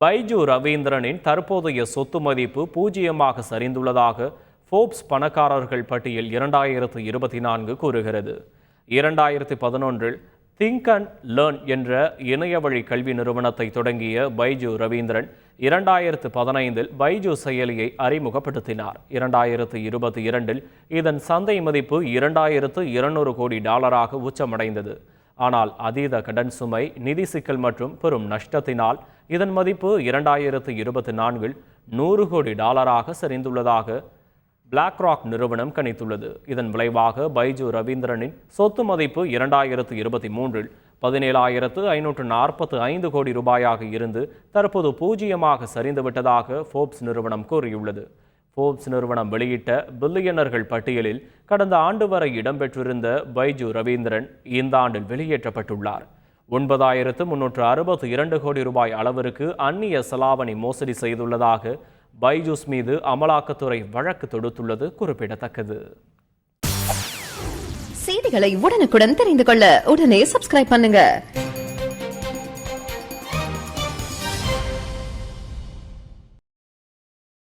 பைஜு ரவீந்திரனின் தற்போதைய சொத்து மதிப்பு 0 சரிந்துள்ளதாக ஃபோர்ப்ஸ் பணக்காரர்கள் பட்டியல் 2024 கூறுகிறது. 2011இல் திங்க் அண்ட் லேர்ன் என்ற இணையவழி கல்வி நிறுவனத்தை தொடங்கிய பைஜு ரவீந்திரன் 2015இல் பைஜு செயலியை அறிமுகப்படுத்தினார். 2022இல் இதன் சந்தை மதிப்பு $2200 கோடி உச்சமடைந்தது. ஆனால் அதீத கடன் சுமை, நிதி சிக்கல் மற்றும் பெரும் நஷ்டத்தினால் இதன் மதிப்பு 2024இல் $100 கோடி சரிந்துள்ளதாக பிளாக் ராக் நிறுவனம் கணித்துள்ளது. இதன் விளைவாக பைஜு ரவீந்திரனின் சொத்து மதிப்பு 2023இல் $17,545 கோடி இருந்து தற்போது 0 சரிந்துவிட்டதாக ஃபோர்ப்ஸ் நிறுவனம் கூறியுள்ளது. ஃபோர்ப்ஸ் நிறுவனம் வெளியிட்ட பில்லியனர்கள் பட்டியலில் கடந்த ஆண்டு வரை இடம்பெற்றிருந்த பைஜு ரவீந்திரன் இந்த ஆண்டில் வெளியேற்றப்பட்டுள்ளார். 9,362 கோடி அளவிற்கு அந்நிய செலாவணி மோசடி செய்துள்ளதாக பைஜூஸ் மீது அமலாக்கத்துறை வழக்கு தொடுத்துள்ளது குறிப்பிடத்தக்கது. செய்திகளை உடனுக்குடன் தெரிந்து கொள்ள உடனே சப்ஸ்கிரைப் பண்ணுங்க.